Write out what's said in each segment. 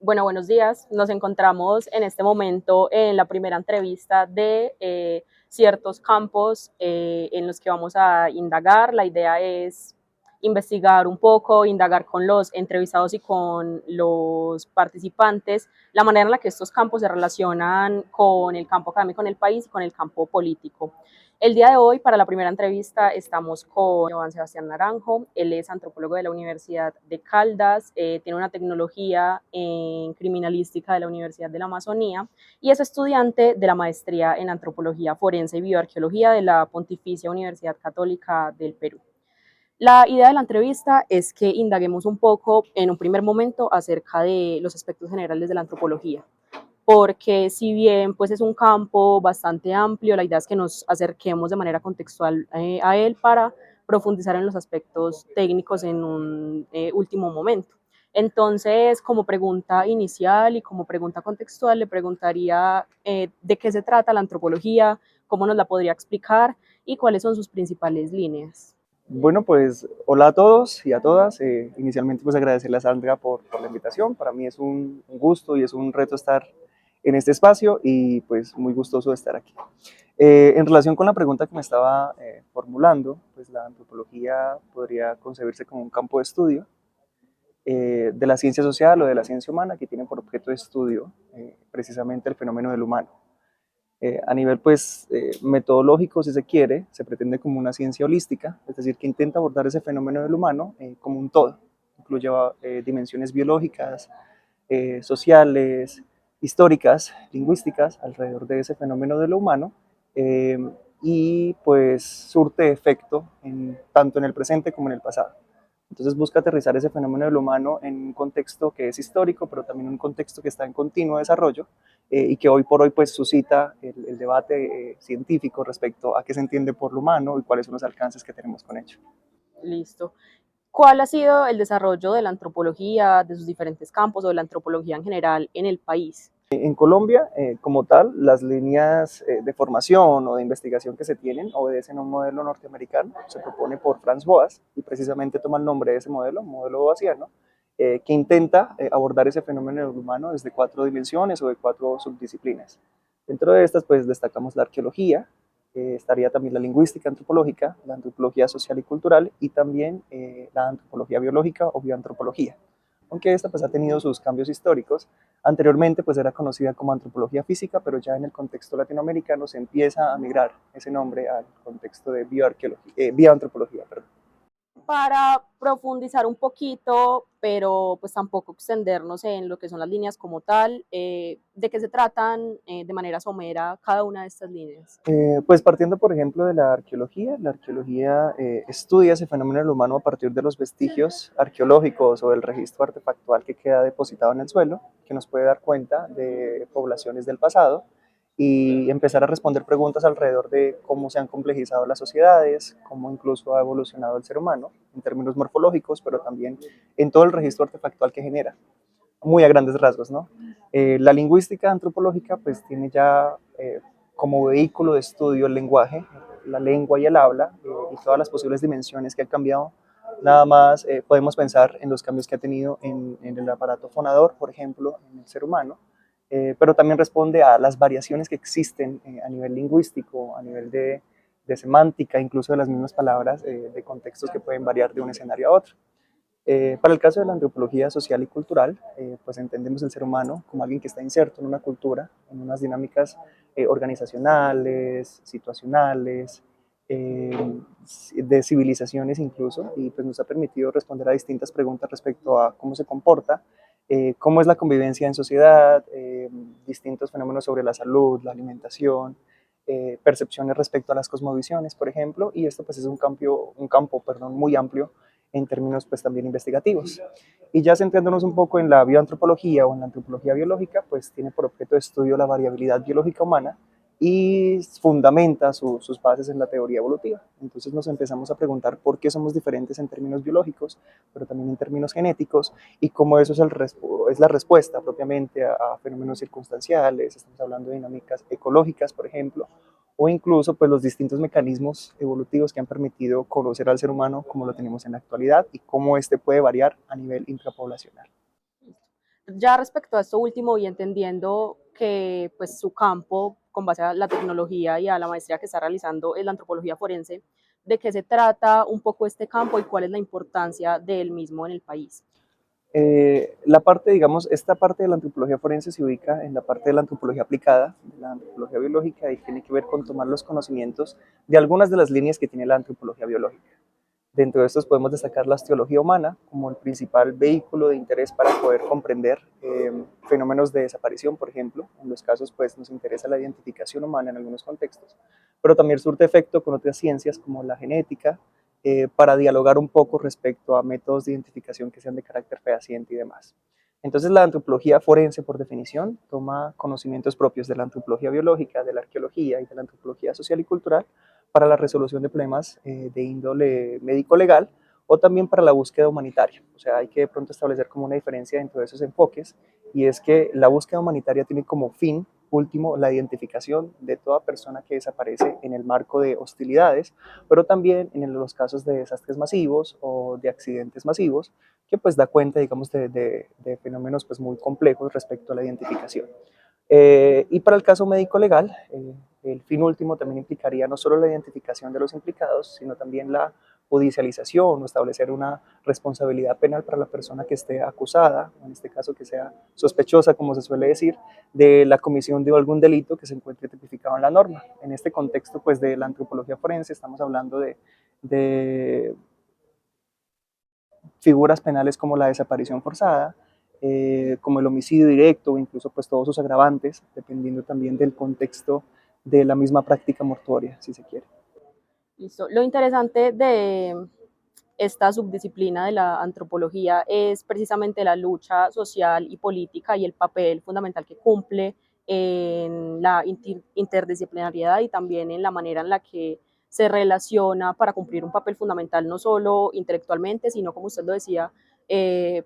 Bueno, buenos días. Nos encontramos en este momento en la primera entrevista de ciertos campos en los que vamos a indagar. La idea es investigar un poco, indagar con los entrevistados y con los participantes la manera en la que estos campos se relacionan con el campo académico en el país y con el campo político. El día de hoy, para la primera entrevista, estamos con Joan Sebastián Naranjo. Él es antropólogo de la Universidad de Caldas, tiene una tecnología en criminalística de la Universidad de la Amazonía y es estudiante de la maestría en antropología forense y bioarqueología de la Pontificia Universidad Católica del Perú. La idea de la entrevista es que indaguemos un poco en un primer momento acerca de los aspectos generales de la antropología, porque si bien pues es un campo bastante amplio, la idea es que nos acerquemos de manera contextual a él para profundizar en los aspectos técnicos en un último momento. Entonces, como pregunta inicial y como pregunta contextual, le preguntaría de qué se trata la antropología, cómo nos la podría explicar y cuáles son sus principales líneas. Bueno, pues hola a todos y a todas. Inicialmente pues agradecerle a Sandra por la invitación. Para mí es un gusto y es un reto estar en este espacio y pues muy gustoso de estar aquí. En relación con la pregunta que me estaba formulando, pues la antropología podría concebirse como un campo de estudio de la ciencia social o de la ciencia humana que tiene por objeto de estudio precisamente el fenómeno del humano. A nivel pues metodológico, si se quiere, se pretende como una ciencia holística, es decir, que intenta abordar ese fenómeno del humano como un todo. Incluye dimensiones biológicas, sociales, históricas, lingüísticas alrededor de ese fenómeno de lo humano eh, y pues surte efecto tanto en el presente como en el pasado. Entonces busca aterrizar ese fenómeno del humano en un contexto que es histórico, pero también un contexto que está en continuo desarrollo y que hoy por hoy pues suscita el debate científico respecto a qué se entiende por lo humano y cuáles son los alcances que tenemos con ello. Listo. ¿Cuál ha sido el desarrollo de la antropología, de sus diferentes campos o de la antropología en general en el país? En Colombia, como tal, las líneas de formación o de investigación que se tienen obedecen a un modelo norteamericano, se propone por Franz Boas y precisamente toma el nombre de ese modelo boasiano, que intenta abordar ese fenómeno humano desde 4 dimensiones o de 4 subdisciplinas. Dentro de estas, pues destacamos la arqueología, estaría también la lingüística antropológica, la antropología social y cultural y también la antropología biológica o bioantropología, aunque esta pues ha tenido sus cambios históricos. Anteriormente pues era conocida como antropología física, pero ya en el contexto latinoamericano se empieza a migrar ese nombre al contexto de bioantropología. Perdón. Para profundizar un poquito, pero pues tampoco extendernos en lo que son las líneas como tal, de qué se tratan de manera somera cada una de estas líneas. Pues partiendo, por ejemplo, de la arqueología estudia ese fenómeno del humano a partir de los vestigios arqueológicos o del registro artefactual que queda depositado en el suelo, que nos puede dar cuenta de poblaciones del pasado y empezar a responder preguntas alrededor de cómo se han complejizado las sociedades, cómo incluso ha evolucionado el ser humano en términos morfológicos, pero también en todo el registro artefactual que genera, muy a grandes rasgos, ¿no? La lingüística antropológica pues tiene ya como vehículo de estudio el lenguaje, la lengua y el habla y todas las posibles dimensiones que han cambiado. Nada más podemos pensar en los cambios que ha tenido en el aparato fonador, por ejemplo, en el ser humano, pero también responde a las variaciones que existen a nivel lingüístico, a nivel de semántica, incluso de las mismas palabras, de contextos que pueden variar de un escenario a otro. Para el caso de la antropología social y cultural, pues entendemos el ser humano como alguien que está inserto en una cultura, en unas dinámicas organizacionales, situacionales, de civilizaciones incluso, y pues nos ha permitido responder a distintas preguntas respecto a cómo se comporta, cómo es la convivencia en sociedad, distintos fenómenos sobre la salud, la alimentación, percepciones respecto a las cosmovisiones, por ejemplo, y esto pues es un campo muy amplio en términos pues también investigativos. Y ya centrándonos un poco en la bioantropología o en la antropología biológica, pues tiene por objeto de estudio la variabilidad biológica humana y fundamenta sus bases en la teoría evolutiva. Entonces nos empezamos a preguntar por qué somos diferentes en términos biológicos, pero también en términos genéticos, y cómo eso es la respuesta propiamente a fenómenos circunstanciales, estamos hablando de dinámicas ecológicas, por ejemplo, o incluso pues los distintos mecanismos evolutivos que han permitido conocer al ser humano como lo tenemos en la actualidad y cómo este puede variar a nivel intrapoblacional. Ya respecto a esto último y entendiendo que pues su campo con base a la tecnología y a la maestría que está realizando es la antropología forense, ¿de qué se trata un poco este campo y cuál es la importancia del mismo en el país? La parte, digamos, esta parte de la antropología forense se ubica en la parte de la antropología aplicada, de la antropología biológica, y tiene que ver con tomar los conocimientos de algunas de las líneas que tiene la antropología biológica. Dentro de estos podemos destacar la osteología humana como el principal vehículo de interés para poder comprender fenómenos de desaparición, por ejemplo. En los casos, pues, nos interesa la identificación humana en algunos contextos, pero también surte efecto con otras ciencias como la genética, para dialogar un poco respecto a métodos de identificación que sean de carácter fehaciente y demás. Entonces, la antropología forense, por definición, toma conocimientos propios de la antropología biológica, de la arqueología y de la antropología social y cultural para la resolución de problemas de índole médico-legal o también para la búsqueda humanitaria. O sea, hay que de pronto establecer como una diferencia dentro de esos enfoques, y es que la búsqueda humanitaria tiene como fin último la identificación de toda persona que desaparece en el marco de hostilidades, pero también en los casos de desastres masivos o de accidentes masivos, que pues da cuenta, digamos, de fenómenos pues muy complejos respecto a la identificación. Y para el caso médico legal, el fin último también implicaría no solo la identificación de los implicados, sino también la judicialización o establecer una responsabilidad penal para la persona que esté acusada, o en este caso que sea sospechosa, como se suele decir, de la comisión de algún delito que se encuentre tipificado en la norma. En este contexto, pues, de la antropología forense, estamos hablando de figuras penales como la desaparición forzada, como el homicidio directo o incluso pues todos sus agravantes, dependiendo también del contexto de la misma práctica mortuoria, si se quiere. Listo. Lo interesante de esta subdisciplina de la antropología es precisamente la lucha social y política y el papel fundamental que cumple en la interdisciplinariedad y también en la manera en la que se relaciona para cumplir un papel fundamental no solo intelectualmente, sino como usted lo decía,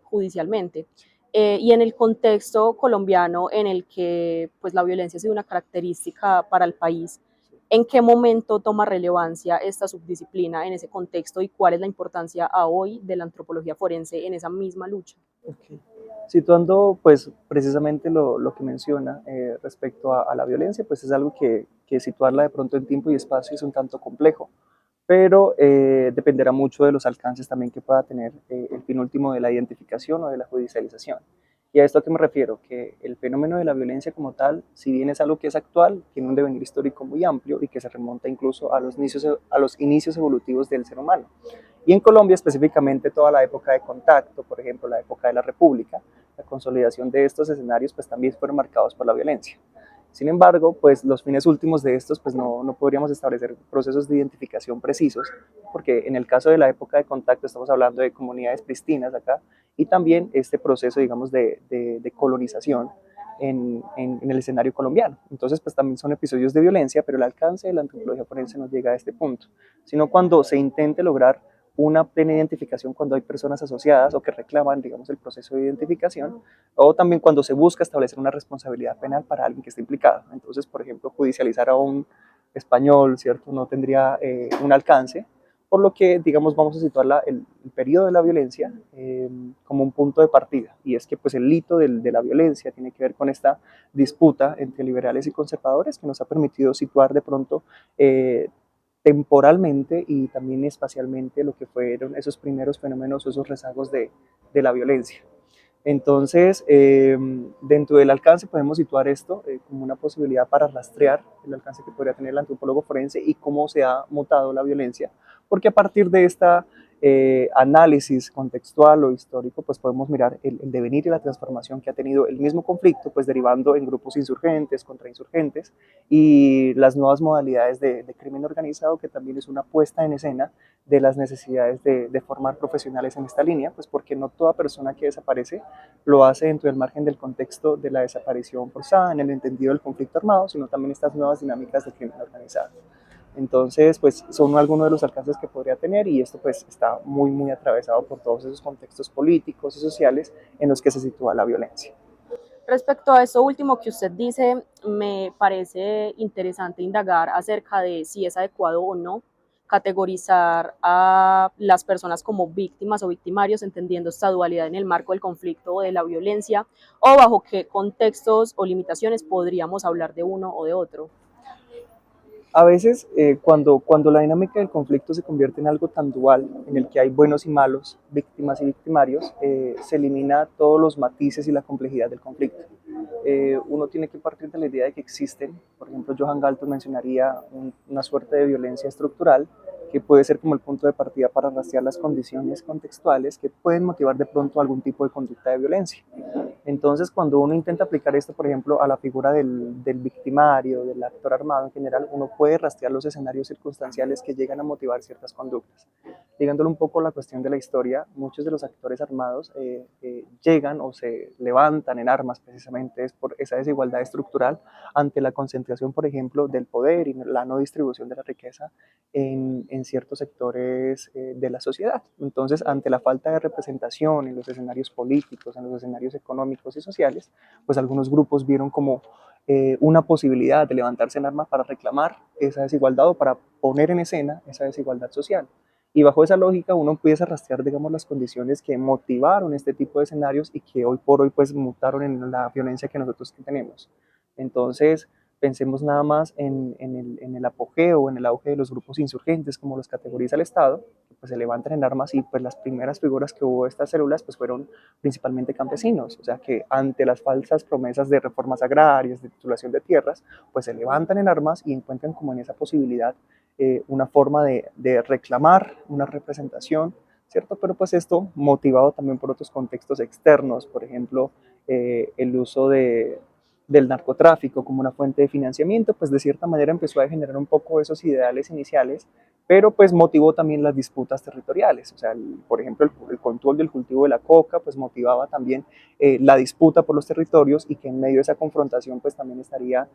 judicialmente. Y en el contexto colombiano en el que pues, la violencia ha sido una característica para el país, ¿en qué momento toma relevancia esta subdisciplina en ese contexto y cuál es la importancia a hoy de la antropología forense en esa misma lucha? Okay. Situando pues precisamente lo que menciona respecto a la violencia, pues es algo que situarla de pronto en tiempo y espacio es un tanto complejo, pero dependerá mucho de los alcances también que pueda tener el fin último de la identificación o de la judicialización. ¿Y a esto a qué me refiero? Que el fenómeno de la violencia como tal, si bien es algo que es actual, tiene un devenir histórico muy amplio y que se remonta incluso a los inicios evolutivos del ser humano. Y en Colombia específicamente toda la época de contacto, por ejemplo la época de la República, la consolidación de estos escenarios pues también fueron marcados por la violencia. Sin embargo, pues los fines últimos de estos pues no podríamos establecer procesos de identificación precisos, porque en el caso de la época de contacto estamos hablando de comunidades pristinas acá, y también este proceso, digamos, de colonización en el escenario colombiano. Entonces, pues también son episodios de violencia, pero el alcance de la antropología forense no llega a este punto, sino cuando se intente lograr una plena identificación cuando hay personas asociadas o que reclaman, digamos, el proceso de identificación, o también cuando se busca establecer una responsabilidad penal para alguien que esté implicado. Entonces, por ejemplo, judicializar a un español, ¿cierto?, no tendría un alcance, por lo que, digamos, vamos a situar el periodo de la violencia como un punto de partida, y es que pues el hito de la violencia tiene que ver con esta disputa entre liberales y conservadores que nos ha permitido situar de pronto temporalmente y también espacialmente lo que fueron esos primeros fenómenos o esos rezagos de la violencia. Entonces, dentro del alcance podemos situar esto como una posibilidad para rastrear el alcance que podría tener el antropólogo forense y cómo se ha mutado la violencia, porque a partir de esta análisis contextual o histórico, pues podemos mirar el devenir y la transformación que ha tenido el mismo conflicto, pues derivando en grupos insurgentes, contrainsurgentes, y las nuevas modalidades de crimen organizado, que también es una puesta en escena de las necesidades de formar profesionales en esta línea, pues porque no toda persona que desaparece lo hace dentro del margen del contexto de la desaparición forzada, en el entendido del conflicto armado, sino también estas nuevas dinámicas de crimen organizado. Entonces, pues son algunos de los alcances que podría tener, y esto pues está muy atravesado por todos esos contextos políticos y sociales en los que se sitúa la violencia. Respecto a eso último que usted dice, me parece interesante indagar acerca de si es adecuado o no categorizar a las personas como víctimas o victimarios, entendiendo esta dualidad en el marco del conflicto o de la violencia, o bajo qué contextos o limitaciones podríamos hablar de uno o de otro. A veces, cuando la dinámica del conflicto se convierte en algo tan dual, en el que hay buenos y malos, víctimas y victimarios, se elimina todos los matices y la complejidad del conflicto. Uno tiene que partir de la idea de que existen, por ejemplo, Johan Galtung mencionaría una suerte de violencia estructural que puede ser como el punto de partida para rastrear las condiciones contextuales que pueden motivar de pronto algún tipo de conducta de violencia. Entonces, cuando uno intenta aplicar esto, por ejemplo, a la figura del victimario, del actor armado en general, uno puede rastrear los escenarios circunstanciales que llegan a motivar ciertas conductas. Ligándolo un poco a la cuestión de la historia, muchos de los actores armados llegan o se levantan en armas precisamente es por esa desigualdad estructural ante la concentración, por ejemplo, del poder y la no distribución de la riqueza en ciertos sectores de la sociedad. Entonces, ante la falta de representación en los escenarios políticos, en los escenarios económicos y sociales, pues algunos grupos vieron como una posibilidad de levantarse en armas para reclamar esa desigualdad o para poner en escena esa desigualdad social. Y bajo esa lógica uno empieza a rastrear, digamos, las condiciones que motivaron este tipo de escenarios y que hoy por hoy pues mutaron en la violencia que nosotros tenemos. Entonces, pensemos nada más en el apogeo, en el auge de los grupos insurgentes, como los categoriza el Estado, que pues se levantan en armas y pues las primeras figuras que hubo de estas células pues fueron principalmente campesinos, o sea que ante las falsas promesas de reformas agrarias, de titulación de tierras, pues se levantan en armas y encuentran como en esa posibilidad una forma de reclamar una representación, ¿cierto? Pero pues esto motivado también por otros contextos externos, por ejemplo, el uso del narcotráfico como una fuente de financiamiento, pues de cierta manera empezó a generar un poco esos ideales iniciales, pero pues motivó también las disputas territoriales, o sea, por ejemplo, el control del cultivo de la coca, pues motivaba también la disputa por los territorios y que en medio de esa confrontación pues también estaría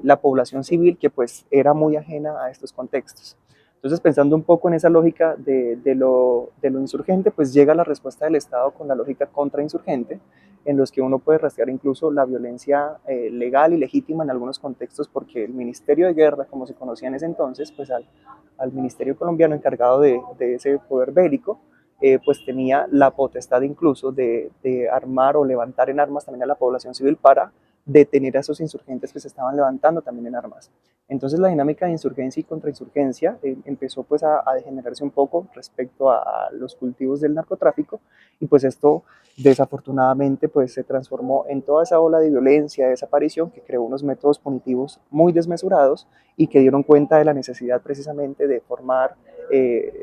la población civil que pues era muy ajena a estos contextos. Entonces, pensando un poco en esa lógica de lo insurgente, pues llega la respuesta del Estado con la lógica contrainsurgente, en los que uno puede rastrear incluso la violencia legal y legítima en algunos contextos, porque el Ministerio de Guerra, como se conocía en ese entonces, pues al Ministerio colombiano encargado de ese poder bélico, pues tenía la potestad incluso de armar o levantar en armas también a la población civil para detener a esos insurgentes que se estaban levantando también en armas. Entonces la dinámica de insurgencia y contrainsurgencia empezó pues a degenerarse un poco respecto a los cultivos del narcotráfico y pues esto desafortunadamente pues se transformó en toda esa ola de violencia, de desaparición que creó unos métodos punitivos muy desmesurados y que dieron cuenta de la necesidad precisamente de formar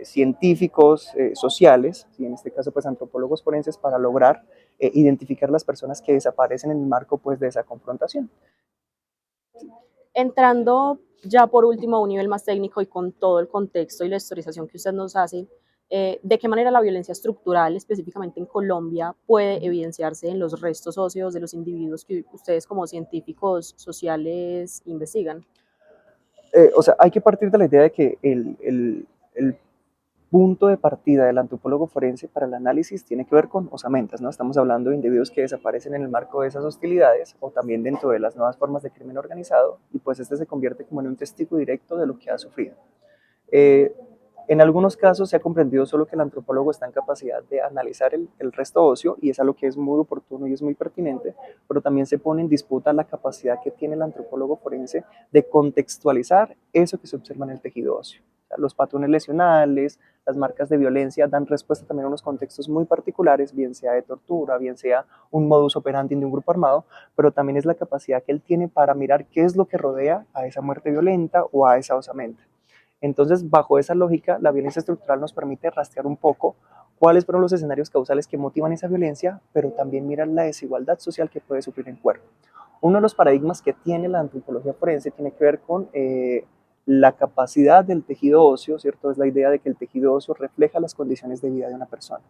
científicos sociales, y en este caso pues antropólogos forenses, para lograr identificar las personas que desaparecen en el marco pues de esa confrontación. Entrando ya por último a un nivel más técnico y con todo el contexto y la historización que usted nos hace, ¿de qué manera la violencia estructural, específicamente en Colombia, puede evidenciarse en los restos óseos de los individuos que ustedes como científicos sociales investigan? O sea, hay que partir de la idea de que el punto de partida del antropólogo forense para el análisis tiene que ver con osamentas, ¿no? Estamos hablando de individuos que desaparecen en el marco de esas hostilidades o también dentro de las nuevas formas de crimen organizado y pues este se convierte como en un testigo directo de lo que ha sufrido. Eh, en algunos casos se ha comprendido solo que el antropólogo está en capacidad de analizar el resto óseo y es algo que es muy oportuno y es muy pertinente, pero también se pone en disputa la capacidad que tiene el antropólogo forense de contextualizar eso que se observa en el tejido óseo. O sea, los patrones lesionales, las marcas de violencia dan respuesta también a unos contextos muy particulares, bien sea de tortura, bien sea un modus operandi de un grupo armado, pero también es la capacidad que él tiene para mirar qué es lo que rodea a esa muerte violenta o a esa osamenta. Entonces, bajo esa lógica, la violencia estructural nos permite rastrear un poco cuáles fueron los escenarios causales que motivan esa violencia, pero también mirar la desigualdad social que puede sufrir el cuerpo. Uno de los paradigmas que tiene la antropología forense tiene que ver con la capacidad del tejido óseo, ¿cierto? Es la idea de que el tejido óseo refleja las condiciones de vida de una persona.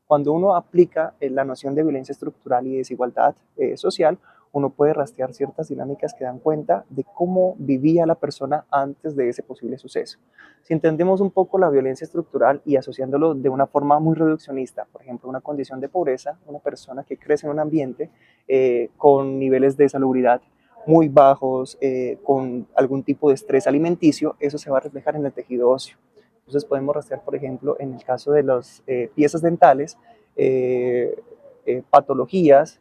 Cuando uno aplica la noción de violencia estructural y desigualdad social, uno puede rastrear ciertas dinámicas que dan cuenta de cómo vivía la persona antes de ese posible suceso. Si entendemos un poco la violencia estructural y asociándolo de una forma muy reduccionista, por ejemplo, una condición de pobreza, una persona que crece en un ambiente con niveles de salubridad muy bajos, con algún tipo de estrés alimenticio, eso se va a reflejar en el tejido óseo. Entonces podemos rastrear, por ejemplo, en el caso de las piezas dentales, eh, patologías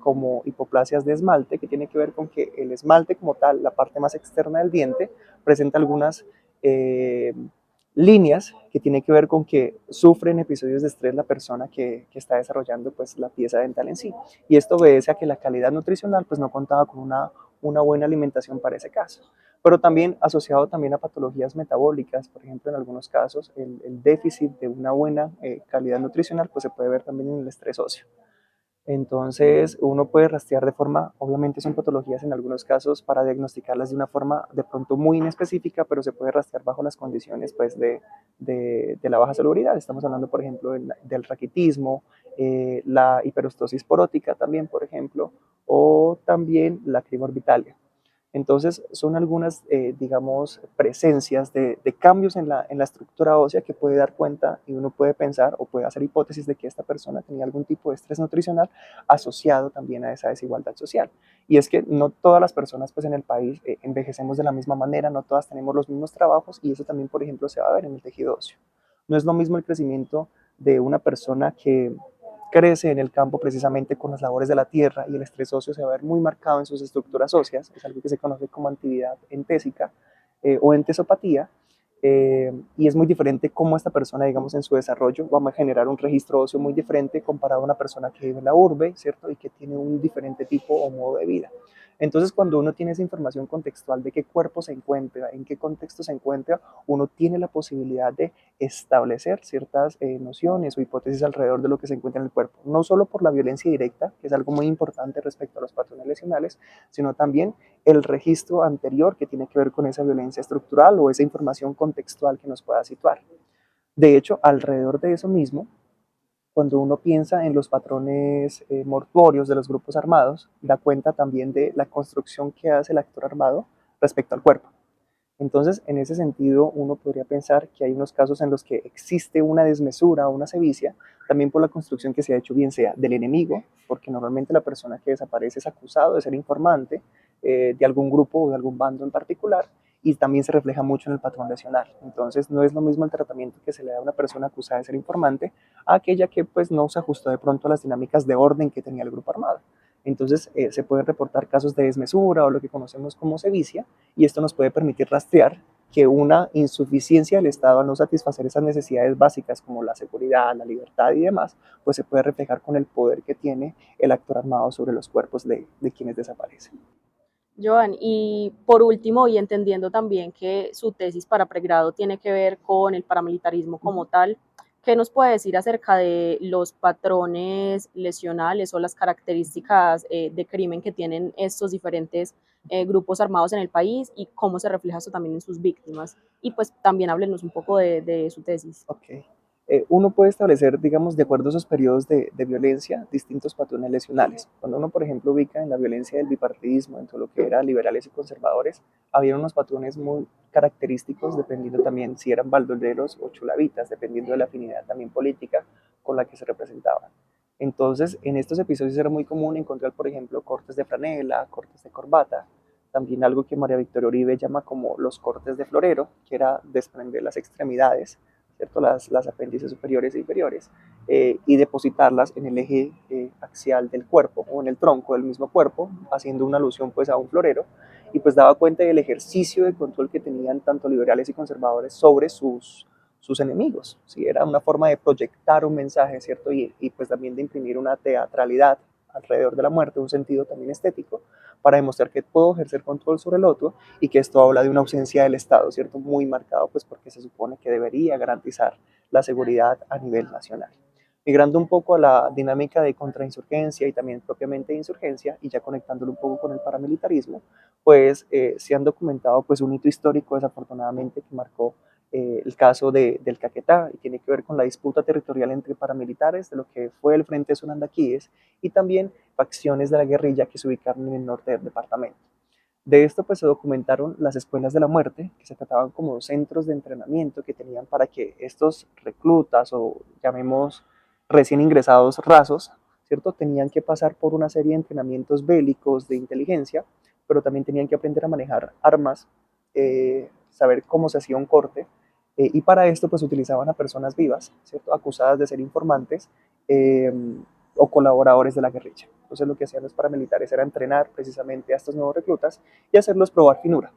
como hipoplasias de esmalte, que tiene que ver con que el esmalte como tal, la parte más externa del diente, presenta algunas líneas que tiene que ver con que sufren episodios de estrés la persona que está desarrollando pues, la pieza dental en sí. Y esto obedece a que la calidad nutricional pues, no contaba con una buena alimentación para ese caso. Pero también asociado también a patologías metabólicas, por ejemplo, en algunos casos, el déficit de una buena calidad nutricional pues, se puede ver también en el estrés óseo. Entonces, uno puede rastrear de forma, obviamente son patologías en algunos casos para diagnosticarlas de una forma de pronto muy inespecífica, pero se puede rastrear bajo las condiciones pues, de la baja salubridad. Estamos hablando, por ejemplo, del raquitismo, la hiperostosis porótica también, por ejemplo, o también la crimorbitalia. Entonces, son algunas, digamos, presencias de cambios en la estructura ósea que puede dar cuenta y uno puede pensar o puede hacer hipótesis de que esta persona tenía algún tipo de estrés nutricional asociado también a esa desigualdad social. Y es que no todas las personas pues, en el país envejecemos de la misma manera, no todas tenemos los mismos trabajos y eso también, por ejemplo, se va a ver en el tejido óseo. No es lo mismo el crecimiento de una persona que crece en el campo precisamente con las labores de la tierra y el estrés óseo se va a ver muy marcado en sus estructuras óseas, es algo que se conoce como actividad entésica o entesopatía, y es muy diferente cómo esta persona, digamos, en su desarrollo va a generar un registro óseo muy diferente comparado a una persona que vive en la urbe, ¿cierto? Y que tiene un diferente tipo o modo de vida. Entonces, cuando uno tiene esa información contextual de qué cuerpo se encuentra, en qué contexto se encuentra, uno tiene la posibilidad de establecer ciertas nociones o hipótesis alrededor de lo que se encuentra en el cuerpo, no solo por la violencia directa, que es algo muy importante respecto a los patrones lesionales, sino también el registro anterior que tiene que ver con esa violencia estructural o esa información contextual que nos pueda situar. De hecho, alrededor de eso mismo, cuando uno piensa en los patrones mortuorios de los grupos armados, da cuenta también de la construcción que hace el actor armado respecto al cuerpo. Entonces, en ese sentido, uno podría pensar que hay unos casos en los que existe una desmesura o una sevicia, también por la construcción que se ha hecho, bien sea del enemigo, porque normalmente la persona que desaparece es acusado de ser informante de algún grupo o de algún bando en particular, y también se refleja mucho en el patrón lesional. Entonces, no es lo mismo el tratamiento que se le da a una persona acusada de ser informante a aquella que pues no se ajustó de pronto a las dinámicas de orden que tenía el grupo armado. Entonces, se pueden reportar casos de desmesura o lo que conocemos como sevicia, y esto nos puede permitir rastrear que una insuficiencia del Estado al no satisfacer esas necesidades básicas como la seguridad, la libertad y demás, pues se puede reflejar con el poder que tiene el actor armado sobre los cuerpos de quienes desaparecen. Joan, y por último, y entendiendo también que su tesis para pregrado tiene que ver con el paramilitarismo como tal, ¿qué nos puede decir acerca de los patrones lesionales o las características de crimen que tienen estos diferentes grupos armados en el país y cómo se refleja eso también en sus víctimas? Y pues también háblenos un poco de su tesis. Ok. Uno puede establecer, digamos, de acuerdo a esos periodos de violencia, distintos patrones lesionales. Cuando uno, por ejemplo, ubica en la violencia del bipartidismo, en todo lo que era liberales y conservadores, había unos patrones muy característicos, dependiendo también si eran baldoleros o chulavitas, dependiendo de la afinidad también política con la que se representaban. Entonces, en estos episodios era muy común encontrar, por ejemplo, cortes de franela, cortes de corbata, también algo que María Victoria Uribe llama como los cortes de florero, que era desprender las extremidades, ¿cierto? Las apéndices superiores e inferiores, y depositarlas en el eje axial del cuerpo o en el tronco del mismo cuerpo, haciendo una alusión pues a un florero, y pues daba cuenta del ejercicio de control que tenían tanto liberales y conservadores sobre sus enemigos. ¿Sí? Era una forma de proyectar un mensaje, ¿cierto? Y pues también de imprimir una teatralidad alrededor de la muerte, un sentido también estético, para demostrar que puedo ejercer control sobre el otro y que esto habla de una ausencia del Estado, ¿cierto? Muy marcado, pues porque se supone que debería garantizar la seguridad a nivel nacional. Migrando un poco a la dinámica de contrainsurgencia y también propiamente de insurgencia, y ya conectándolo un poco con el paramilitarismo, pues se han documentado pues un hito histórico desafortunadamente que marcó el caso del Caquetá y tiene que ver con la disputa territorial entre paramilitares de lo que fue el Frente Sonandaquíes y también facciones de la guerrilla que se ubicaron en el norte del departamento. De esto pues se documentaron las escuelas de la muerte, que se trataban como centros de entrenamiento que tenían para que estos reclutas o llamemos recién ingresados rasos, ¿cierto? Tenían que pasar por una serie de entrenamientos bélicos de inteligencia, pero también tenían que aprender a manejar armas, saber cómo se hacía un corte, Y para esto pues utilizaban a personas vivas, ¿cierto? Acusadas de ser informantes eh, o colaboradores de la guerrilla. Entonces lo que hacían los paramilitares era entrenar precisamente a estos nuevos reclutas y hacerlos probar finura.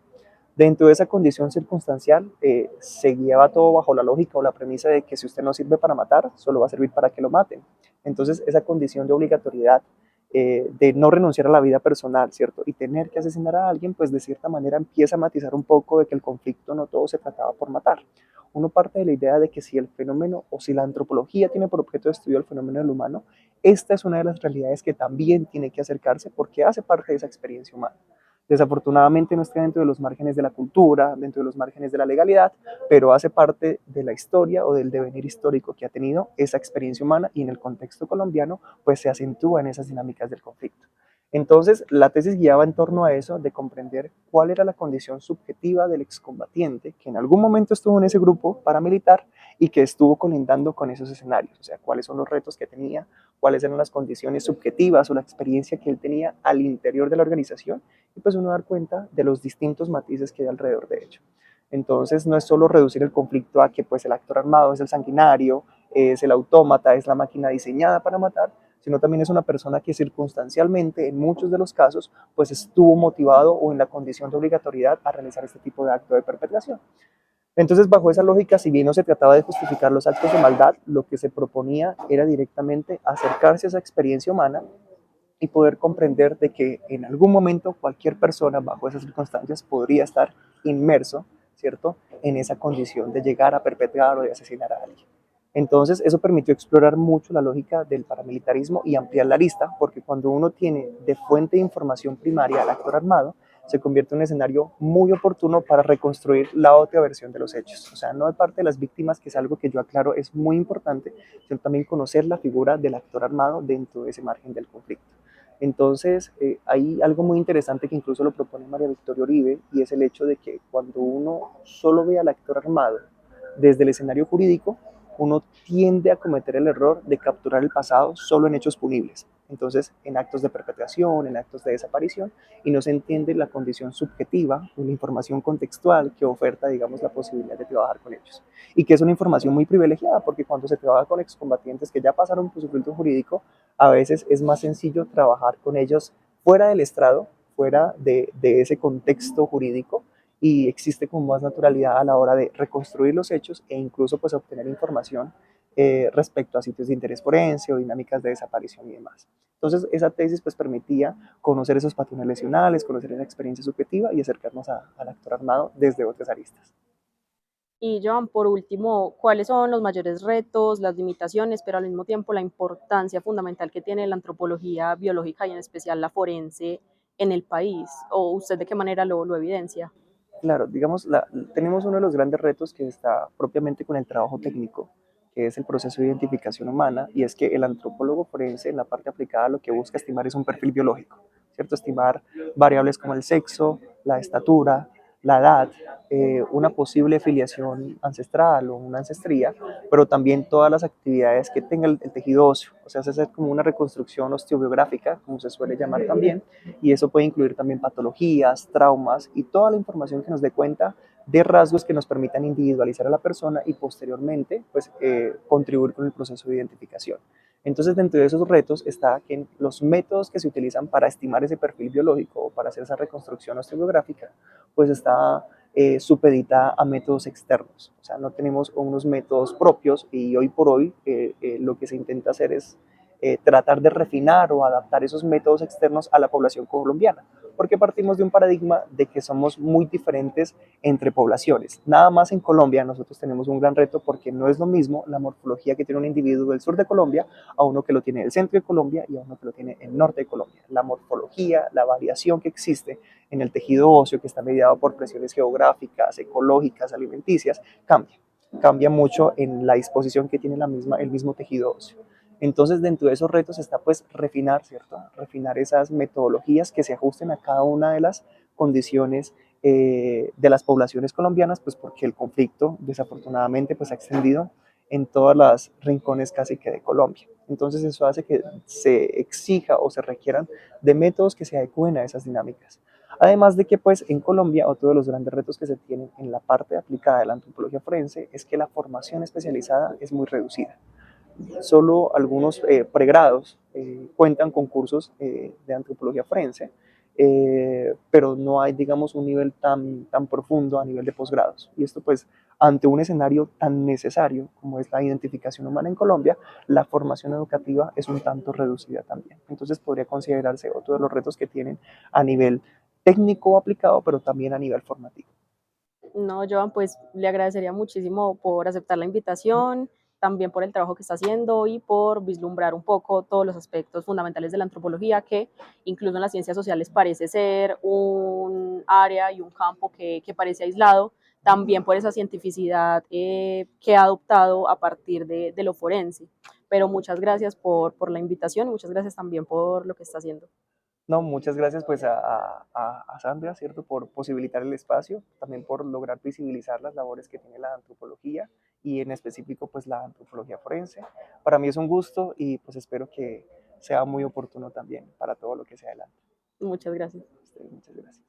Dentro de esa condición circunstancial se guiaba todo bajo la lógica o la premisa de que si usted no sirve para matar, solo va a servir para que lo maten. Entonces esa condición de obligatoriedad, de no renunciar a la vida personal, ¿cierto? Y tener que asesinar a alguien, pues de cierta manera empieza a matizar un poco de que el conflicto no todo se trataba por matar. Uno parte de la idea de que si el fenómeno o si la antropología tiene por objeto de estudio el fenómeno del humano, esta es una de las realidades que también tiene que acercarse porque hace parte de esa experiencia humana. Desafortunadamente no está dentro de los márgenes de la cultura, dentro de los márgenes de la legalidad, pero hace parte de la historia o del devenir histórico que ha tenido esa experiencia humana y en el contexto colombiano pues se acentúa en esas dinámicas del conflicto. Entonces, la tesis guiaba en torno a eso, de comprender cuál era la condición subjetiva del excombatiente que en algún momento estuvo en ese grupo paramilitar y que estuvo colindando con esos escenarios, o sea, cuáles son los retos que tenía, cuáles eran las condiciones subjetivas o la experiencia que él tenía al interior de la organización y pues uno dar cuenta de los distintos matices que hay alrededor de ello. Entonces no es solo reducir el conflicto a que pues el actor armado es el sanguinario, es el autómata, es la máquina diseñada para matar, sino también es una persona que circunstancialmente en muchos de los casos pues estuvo motivado o en la condición de obligatoriedad a realizar este tipo de acto de perpetración. Entonces, bajo esa lógica, si bien no se trataba de justificar los actos de maldad, lo que se proponía era directamente acercarse a esa experiencia humana y poder comprender de que en algún momento cualquier persona bajo esas circunstancias podría estar inmerso, ¿cierto?, en esa condición de llegar a perpetrar o de asesinar a alguien. Entonces, eso permitió explorar mucho la lógica del paramilitarismo y ampliar la lista, porque cuando uno tiene de fuente de información primaria al actor armado, se convierte en un escenario muy oportuno para reconstruir la otra versión de los hechos. O sea, no de parte de las víctimas, que es algo que yo aclaro es muy importante, sino también conocer la figura del actor armado dentro de ese margen del conflicto. Entonces, hay algo muy interesante que incluso lo propone María Victoria Uribe, y es el hecho de que cuando uno solo ve al actor armado desde el escenario jurídico, uno tiende a cometer el error de capturar el pasado solo en hechos punibles. Entonces, en actos de perpetración, en actos de desaparición, y no se entiende la condición subjetiva o la información contextual que oferta, digamos, la posibilidad de trabajar con ellos. Y que es una información muy privilegiada, porque cuando se trabaja con excombatientes que ya pasaron por su filtro jurídico, a veces es más sencillo trabajar con ellos fuera del estrado, fuera de ese contexto jurídico, y existe con más naturalidad a la hora de reconstruir los hechos e incluso pues obtener información respecto a sitios de interés forense o dinámicas de desaparición y demás. Entonces esa tesis pues permitía conocer esos patrones lesionales, conocer esa experiencia subjetiva y acercarnos al actor armado desde otras aristas. Y Joan, por último, ¿cuáles son los mayores retos, las limitaciones, pero al mismo tiempo la importancia fundamental que tiene la antropología biológica y en especial la forense en el país? ¿O usted de qué manera lo evidencia? Claro, digamos, tenemos uno de los grandes retos que está propiamente con el trabajo técnico, que es el proceso de identificación humana, y es que el antropólogo forense, en la parte aplicada, lo que busca estimar es un perfil biológico, ¿cierto? Estimar variables como el sexo, la estatura, la edad, una posible filiación ancestral o una ancestría, pero también todas las actividades que tenga el tejido óseo, o sea, hacer como una reconstrucción osteobiográfica, como se suele llamar también, y eso puede incluir también patologías, traumas y toda la información que nos dé cuenta de rasgos que nos permitan individualizar a la persona y posteriormente pues, contribuir con el proceso de identificación. Entonces, dentro de esos retos está que los métodos que se utilizan para estimar ese perfil biológico o para hacer esa reconstrucción osteobiográfica, pues está supedita a métodos externos. O sea, no tenemos unos métodos propios y hoy por hoy lo que se intenta hacer es tratar de refinar o adaptar esos métodos externos a la población colombiana, porque partimos de un paradigma de que somos muy diferentes entre poblaciones. Nada más en Colombia nosotros tenemos un gran reto porque no es lo mismo la morfología que tiene un individuo del sur de Colombia a uno que lo tiene del centro de Colombia y a uno que lo tiene en el norte de Colombia. La morfología, la variación que existe en el tejido óseo, que está mediado por presiones geográficas, ecológicas, alimenticias, cambia mucho en la disposición que tiene el mismo tejido óseo. Entonces, dentro de esos retos está pues refinar, ¿cierto? Refinar esas metodologías que se ajusten a cada una de las condiciones de las poblaciones colombianas, pues porque el conflicto desafortunadamente pues ha extendido en todas las rincones casi que de Colombia. Entonces eso hace que se exija o se requieran de métodos que se adecúen a esas dinámicas. Además de que pues en Colombia otro de los grandes retos que se tienen en la parte aplicada de la antropología forense es que la formación especializada es muy reducida. Solo algunos pregrados cuentan con cursos de antropología forense, pero no hay, digamos, un nivel tan profundo a nivel de posgrados. Y esto, pues, ante un escenario tan necesario como es la identificación humana en Colombia, la formación educativa es un tanto reducida también. Entonces, podría considerarse otro de los retos que tienen a nivel técnico aplicado, pero también a nivel formativo. No, Joan, pues le agradecería muchísimo por aceptar la invitación, también por el trabajo que está haciendo y por vislumbrar un poco todos los aspectos fundamentales de la antropología, que incluso en las ciencias sociales parece ser un área y un campo que parece aislado, también por esa cientificidad que ha adoptado a partir de lo forense. Pero muchas gracias por la invitación y muchas gracias también por lo que está haciendo. No, muchas gracias pues a Sandra, ¿cierto? Por posibilitar el espacio, también por lograr visibilizar las labores que tiene la antropología y en específico pues la antropología forense. Para mí es un gusto y pues espero que sea muy oportuno también para todo lo que sea adelante. Muchas gracias. Muchas gracias.